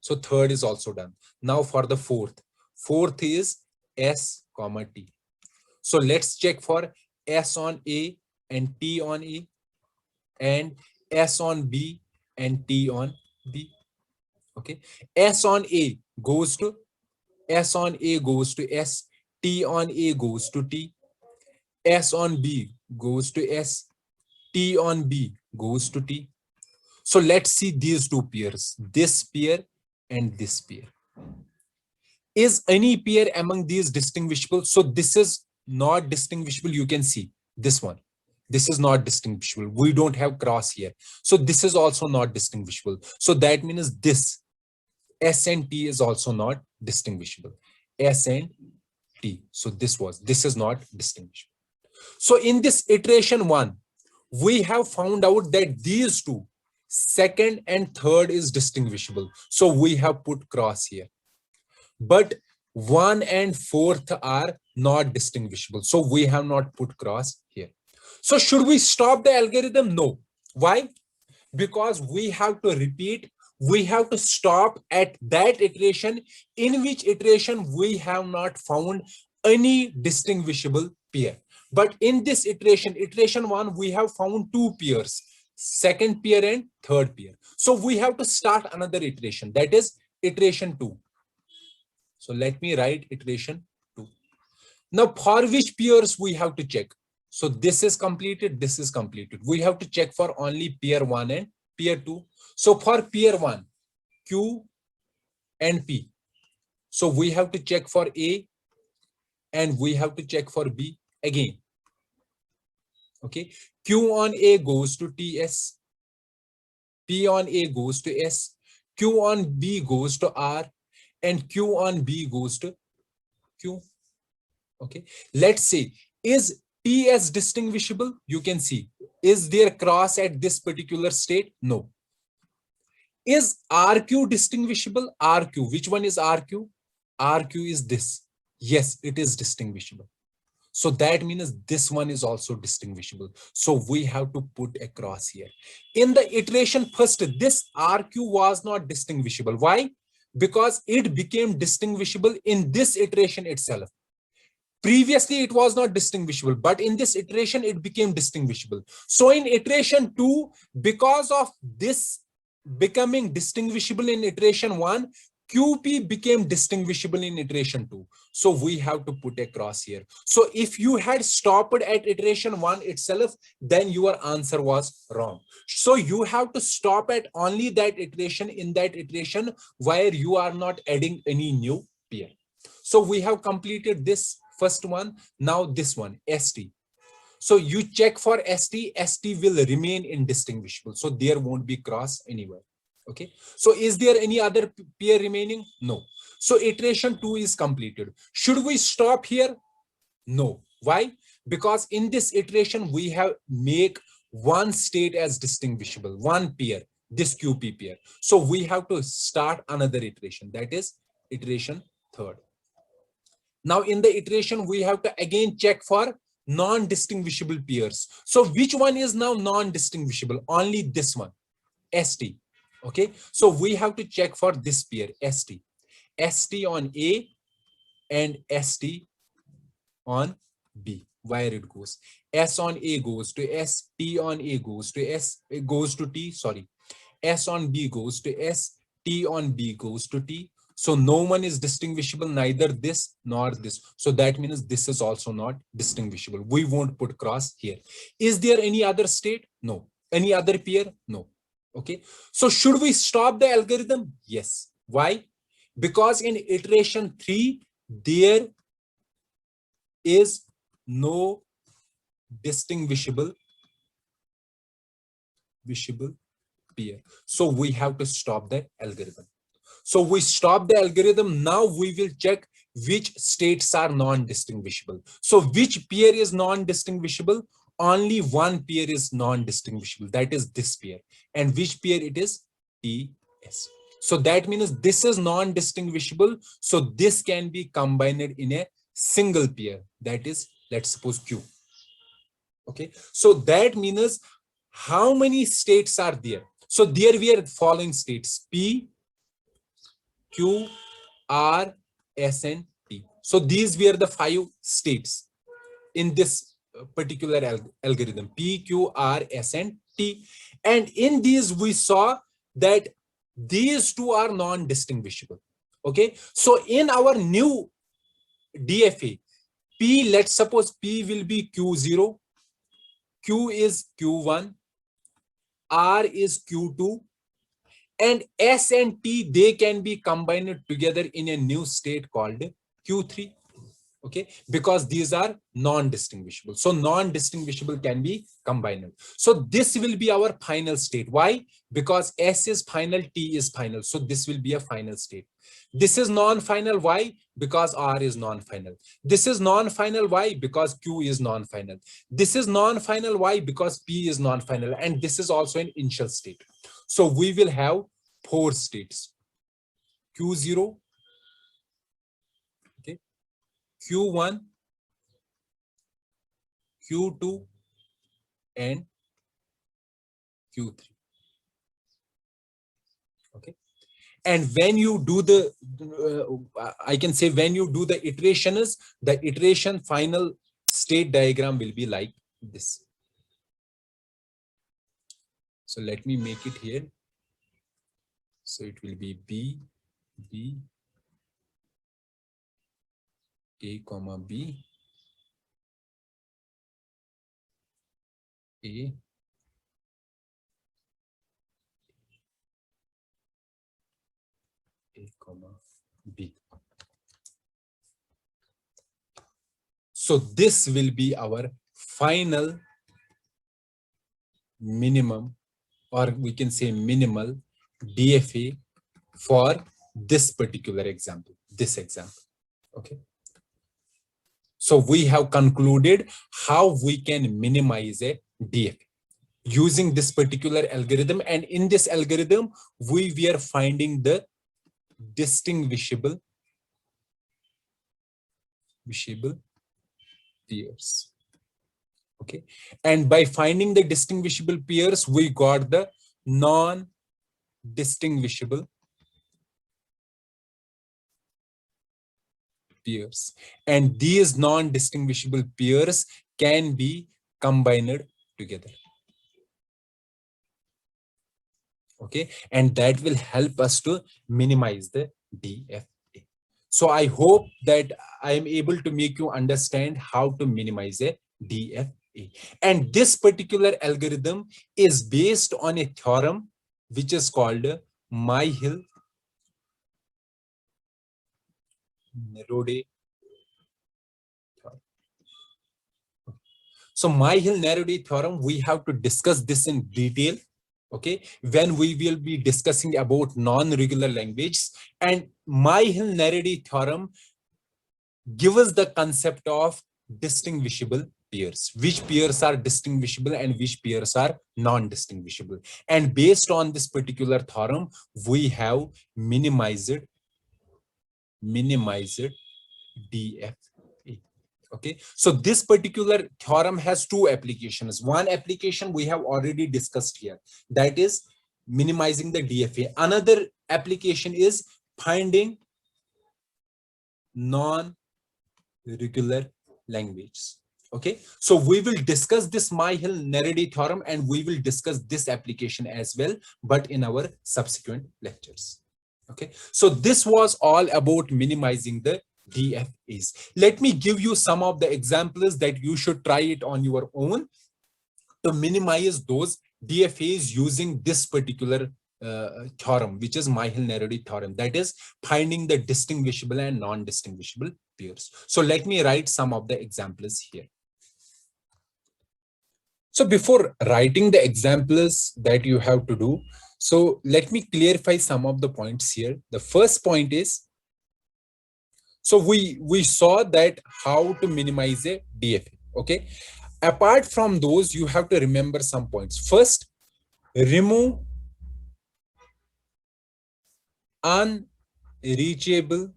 So third is also done. Now for the fourth. Fourth is S, T. So let's check for S on A and T on A, and S on B and T on B. Okay. S on A goes to S on A goes to S, T on A goes to T, S on B goes to S, T on B goes to T. So let's see these two pairs, this pair and this pair. Is any pair among these distinguishable? So this is not distinguishable. You can see this one. This is not distinguishable. We don't have cross here. So this is also not distinguishable. So that means this S and T is also not distinguishable. S and T. So this is not distinguishable. So in this iteration 1, we have found out that these two, second and third, is distinguishable. So we have put cross here. But 1 and 4th are not distinguishable. So we have not put cross here. So should we stop the algorithm? No. Why? Because we have to repeat. We have to stop at that iteration in which iteration we have not found any distinguishable pair. But in this iteration, iteration 1, we have found two pairs, second pair and third pair. So we have to start another iteration, that is iteration 2. So let me write iteration 2. Now for which pairs we have to check? So this is completed, this is completed. We have to check for only pair 1 and pair 2. So for pair 1, Q and P. So we have to check for A and we have to check for B again. Okay. Q on A goes to TS. P on A goes to S. Q on B goes to R. And Q on B goes to Q. Okay. Let's say, is TS distinguishable? You can see. Is there cross at this particular state? No. Is RQ distinguishable? RQ. Which one is RQ? RQ is this. Yes, it is distinguishable. So that means this one is also distinguishable. So we have to put a cross here. In the iteration first, this RQ was not distinguishable. Why? Because it became distinguishable in this iteration itself. Previously, it was not distinguishable, but in this iteration, it became distinguishable. So in iteration 2, because of this becoming distinguishable in iteration 1, QP became distinguishable in iteration 2. So we have to put a cross here. So if you had stopped at iteration 1 itself, then your answer was wrong. So you have to stop at only that iteration, in that iteration where you are not adding any new pair. So we have completed this first one. Now this one, ST. So you check for ST, ST will remain indistinguishable. So there won't be cross anywhere. Okay. So is there any other pair remaining? No. So iteration 2 is completed. Should we stop here? No. Why? Because in this iteration, we have make one state as distinguishable, one pair, this QP pair. So we have to start another iteration, that is iteration 3rd. Now in the iteration, we have to again check for non-distinguishable pairs. So which one is now non-distinguishable? Only this one, ST. Okay, so we have to check for this pair, ST. ST on A and ST on B. Where it goes? S on A goes to S, T on A goes to S, it goes to T, sorry. S on B goes to S, T on B goes to T. So no one is distinguishable, neither this nor this. So that means this is also not distinguishable. We won't put cross here. Is there any other state? No. Any other pair? No. Okay. So should we stop the algorithm? Yes. Why? Because in iteration 3, there is no distinguishable pair. So we have to stop the algorithm. So we stop the algorithm. Now we will check which states are non-distinguishable. So which pair is non-distinguishable? Only one pair is non-distinguishable. That is this pair. And which pair it is? TS. So that means this is non-distinguishable. So this can be combined in a single pair. That is, let's suppose Q. Okay. So that means how many states are there? So there we are following states: P, Q, R, S, and T. So these were the 5 states in this particular algorithm: P, Q, R, S, and T. And in these, we saw that these two are non-distinguishable. Okay. So in our new DFA, P, let's suppose P will be Q0, Q is Q1, R is Q2, and S and T, they can be combined together in a new state called Q3. Okay, because these are non-distinguishable. So non-distinguishable can be combined. So this will be our final state. Why? Because S is final, T is final. So this will be a final state. This is non-final. Why? Because R is non-final. This is non-final. Why? Because Q is non-final. This is non-final. Why? Because P is non-final. And this is also an initial state. So we will have 4 states: Q0, okay, Q1, Q2, and Q3. Okay. And when you do the, I can say when you do the iterations, the iteration final state diagram will be like this. So let me make it here. So it will be B, B, A, comma, B, A, A, comma, B. So this will be our final minimum, or we can say minimal DFA for this particular example, this example. Okay. So we have concluded how we can minimize a DFA using this particular algorithm. And in this algorithm, we were finding the distinguishable pairs. Okay. And by finding the distinguishable pairs, we got the non-distinguishable pairs, and these non-distinguishable pairs can be combined together. Okay, and that will help us to minimize the DFA. So I hope that I am able to make you understand how to minimize a DFA. And this particular algorithm is based on a theorem which is called Myhill-Nerode theorem. So Myhill-Nerode theorem, we have to discuss this in detail, okay, when we will be discussing about non-regular languages. And Myhill-Nerode theorem gives us the concept of distinguishable pairs, which pairs are distinguishable and which pairs are non-distinguishable. And based on this particular theorem, we have minimized DFA. Okay, so this particular theorem has two applications. One application we have already discussed here, that is minimizing the DFA. Another application is finding non-regular languages. Okay, so we will discuss this Myhill-Nerode theorem and we will discuss this application as well, but in our subsequent lectures. Okay, so this was all about minimizing the DFAs. Let me give you some of the examples that you should try it on your own to minimize those DFAs using this particular theorem, which is Myhill-Nerode theorem, that is finding the distinguishable and non-distinguishable pairs. So let me write some of the examples here. So before writing the examples that you have to do, so let me clarify some of the points here. The first point is, so we saw that how to minimize a DFA. Okay, apart from those, you have to remember some points. First, remove unreachable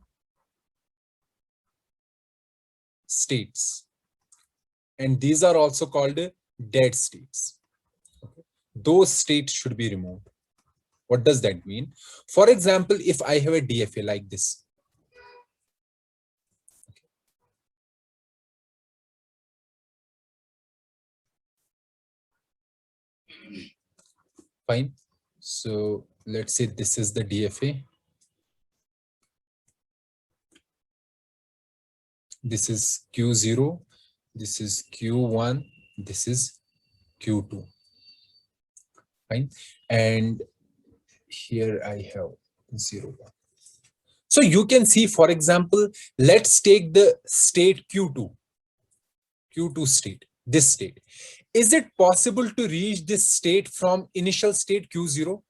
states, and these are also called dead states. Okay. Those states should be removed. What does that mean? For example, if I have a DFA like this, fine. So let's say this is the DFA. This is Q0, this is Q1, this is Q2. Fine. And here I have 0, 1. So you can see, for example, let's take the state Q2 state, this state. Is it possible to reach this state from initial state Q0?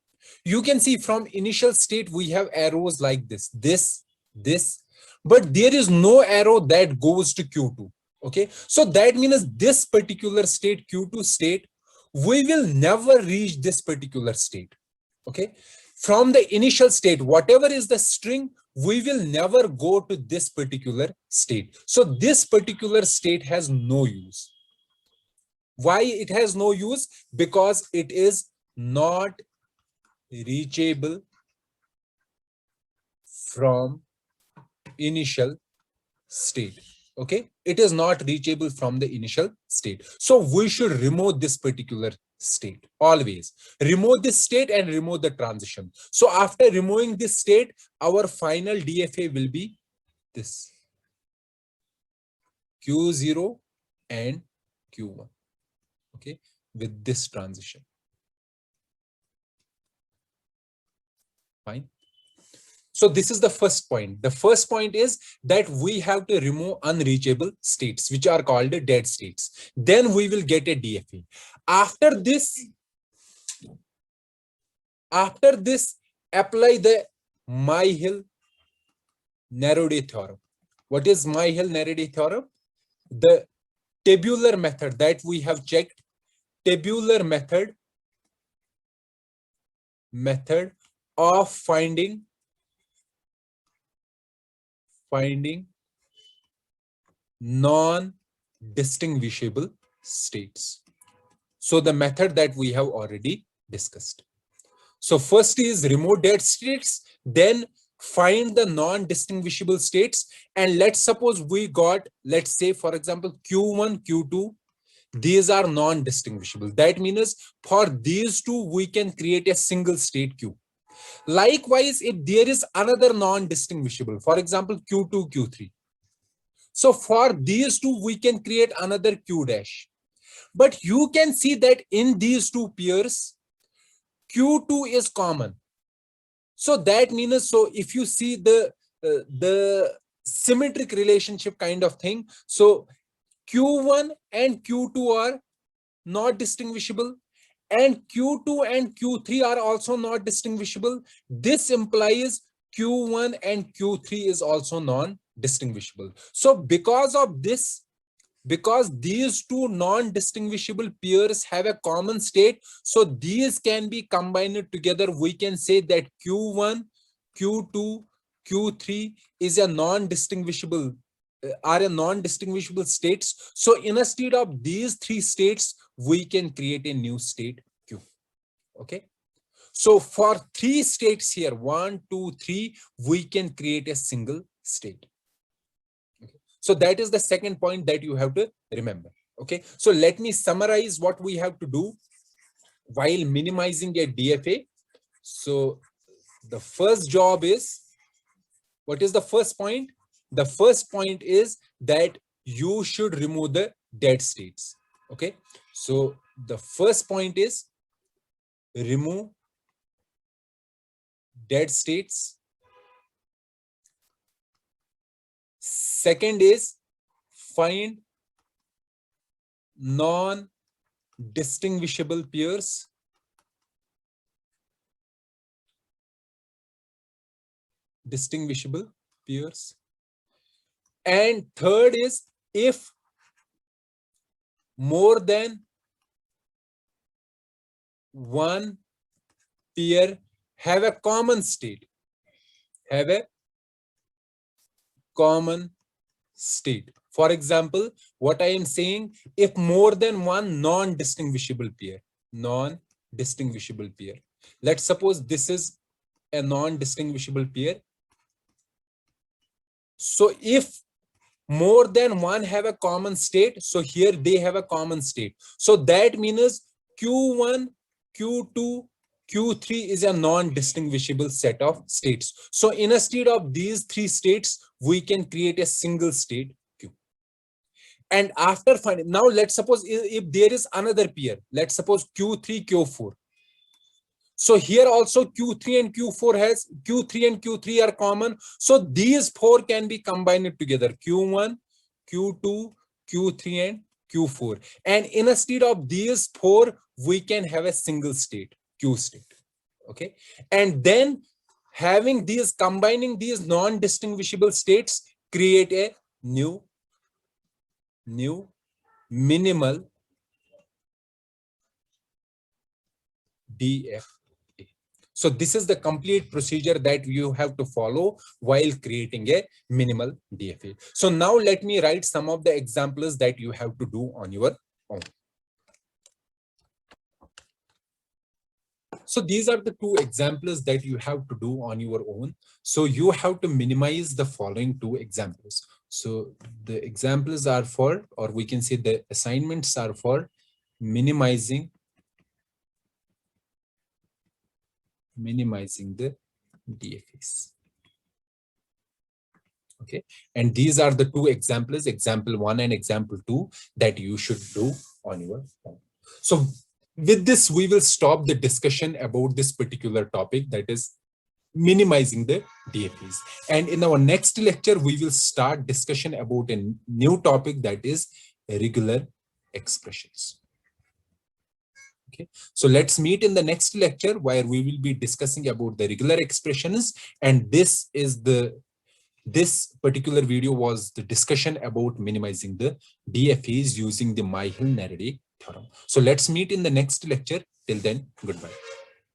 You can see from initial state, we have arrows like this, but there is no arrow that goes to Q2. Okay, so that means this particular state, Q2 state, we will never reach this particular state. Okay, from the initial state, whatever is the string, we will never go to this particular state. So this particular state has no use. Why it has no use? Because it is not reachable from initial state. Okay, it is not reachable from the initial state. So we should remove this particular state. Always remove this state and remove the transition. So after removing this state, our final DFA will be this Q0 and Q1. Okay, with this transition. Fine. So this is the first point. The first point is that we have to remove unreachable states, which are called dead states. Then we will get a DFA. After this, apply the Myhill-Nerode theorem. What is Myhill-Nerode theorem? The tabular method that we have checked, tabular method of finding non-distinguishable states. So the method that we have already discussed. So first is remove dead states, then find the non-distinguishable states, and let's suppose we got, let's say for example, Q1, Q2, these are non-distinguishable. That means for these two, we can create a single state Q. Likewise, if there is another non-distinguishable, for example, Q2, Q3. So for these two, we can create another Q dash. But you can see that in these two pairs, Q2 is common. So that means, so if you see the symmetric relationship kind of thing, so Q1 and Q2 are not distinguishable, and Q2 and Q3 are also not distinguishable. This implies Q1 and Q3 is also non-distinguishable. So because of this, because these two non-distinguishable pairs have a common state, so these can be combined together. We can say that Q1, Q2, Q3 is a non-distinguishable are a non-distinguishable states. So instead of these three states, we can create a new state Q. Okay. So for three states here, 1, 2, 3, we can create a single state. Okay. So that is the second point that you have to remember. Okay. So let me summarize what we have to do while minimizing a DFA. So the first job is, what is the first point? The first point is that you should remove the dead states. Okay. So the first point is remove dead states. Second is find non-distinguishable pairs. Distinguishable pairs. And third is, if more than one pair have a common state, have a common state. For example, what I am saying, if more than one non-distinguishable pair, non-distinguishable pair, let's suppose this is a non-distinguishable pair. So if more than one have a common state, so here they have a common state. So that means Q1, Q2, Q3 is a non-distinguishable set of states. So instead of these three states, we can create a single state Q. And after finding, now let's suppose if there is another pair, let's suppose Q3, Q4. So here also Q3 and Q3 are common. So these four can be combined together, Q1, Q2, Q3 and Q4. And instead of these four, we can have a single state, Q state. Okay. And then having these, combining these non-distinguishable states, create a new minimal DFA. So this is the complete procedure that you have to follow while creating a minimal DFA. So now let me write some of the examples that you have to do on your own. So these are the two examples that you have to do on your own. So you have to minimize the following two examples. So the examples are for, or we can say the assignments are for minimizing the DFAs. Okay, and these are the two examples, example 1 and example 2, that you should do on your own. So with this, we will stop the discussion about this particular topic, that is minimizing the DFAs. And in our next lecture, we will start discussion about a new topic, that is regular expressions. Okay, so let's meet in the next lecture where we will be discussing about the regular expressions. And this particular video was the discussion about minimizing the DFAs using the Myhill-Narady theorem. So let's meet in the next lecture. Till then, goodbye.